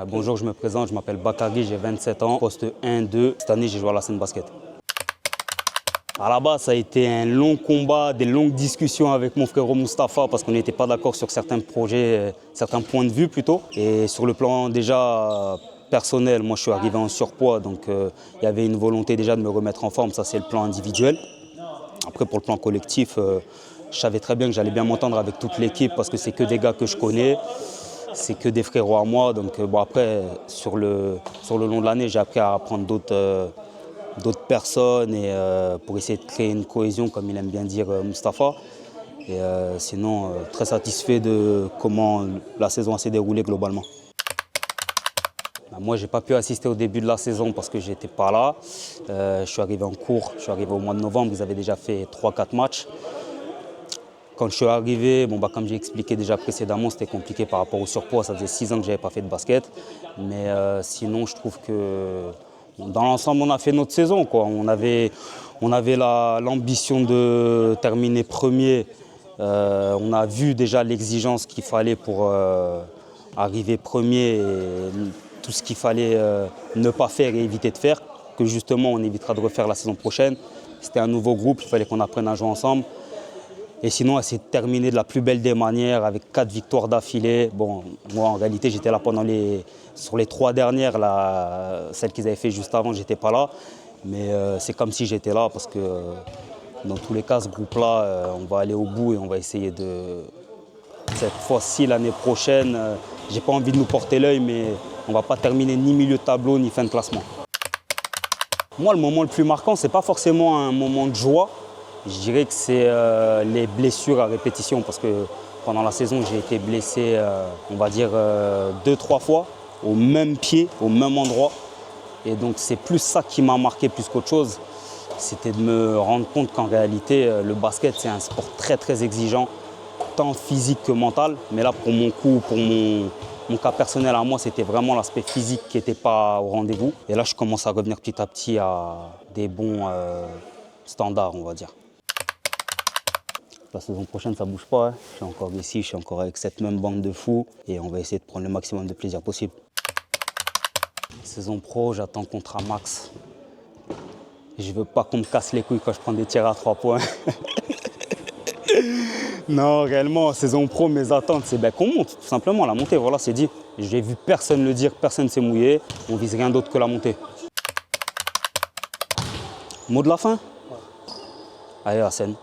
Bonjour, je me présente, je m'appelle Bakary, j'ai 27 ans, poste 1-2. Cette année, j'ai joué à la Seine Basket. À la base, ça a été un long combat, des longues discussions avec mon frère Mustapha parce qu'on n'était pas d'accord sur certains projets, certains points de vue plutôt. Et sur le plan déjà personnel, moi je suis arrivé en surpoids, donc il y avait une volonté déjà de me remettre en forme, ça c'est le plan individuel. Après pour le plan collectif, je savais très bien que j'allais bien m'entendre avec toute l'équipe parce que c'est que des gars que je connais, c'est que des frérots à moi. Donc bon, après, sur le long de l'année, j'ai appris à apprendre d'autres personnes et pour essayer de créer une cohésion, comme il aime bien dire Mustapha. Et sinon, très satisfait de comment la saison s'est déroulée globalement. Moi, je n'ai pas pu assister au début de la saison parce que je n'étais pas là. Je suis arrivé en cours, je suis arrivé au mois de novembre, ils avaient déjà fait 3-4 matchs. Quand je suis arrivé, comme j'ai expliqué déjà précédemment, c'était compliqué par rapport au surpoids. Ça faisait 6 ans que je n'avais pas fait de basket. Mais sinon, je trouve que dans l'ensemble, on a fait notre saison, quoi. On avait l'ambition de terminer premier. On a vu déjà l'exigence qu'il fallait pour arriver premier et tout ce qu'il fallait ne pas faire et éviter de faire, que justement on évitera de refaire la saison prochaine. C'était un nouveau groupe, il fallait qu'on apprenne à jouer ensemble. Et sinon, essayer de terminer de la plus belle des manières avec 4 victoires d'affilée. Bon, moi, en réalité, j'étais là sur les 3 dernières, celles qu'ils avaient fait juste avant, j'étais pas là. Mais c'est comme si j'étais là parce que dans tous les cas, ce groupe-là, on va aller au bout et on va essayer de... Cette fois-ci, l'année prochaine, j'ai pas envie de nous porter l'œil, mais on va pas terminer ni milieu de tableau, ni fin de classement. Moi, le moment le plus marquant, c'est pas forcément un moment de joie. Je dirais que c'est les blessures à répétition parce que pendant la saison, j'ai été blessé, on va dire, 2-3 fois au même pied, au même endroit. Et donc c'est plus ça qui m'a marqué plus qu'autre chose. C'était de me rendre compte qu'en réalité, le basket, c'est un sport très très exigeant, tant physique que mental. Mais là, pour mon coup, pour mon cas personnel à moi, c'était vraiment l'aspect physique qui n'était pas au rendez-vous. Et là, je commence à revenir petit à petit à des bons standards, on va dire. La saison prochaine, ça ne bouge pas. Je suis encore ici, je suis encore avec cette même bande de fous et on va essayer de prendre le maximum de plaisir possible. Saison pro, j'attends contrat max. Je veux pas qu'on me casse les couilles quand je prends des tirs à 3 points. Non, réellement, saison pro, mes attentes, c'est qu'on monte, tout simplement, la montée, voilà, c'est dit. J'ai vu personne le dire, personne ne s'est mouillé. On vise rien d'autre que la montée. Mot de la fin ? Allez, la Seine.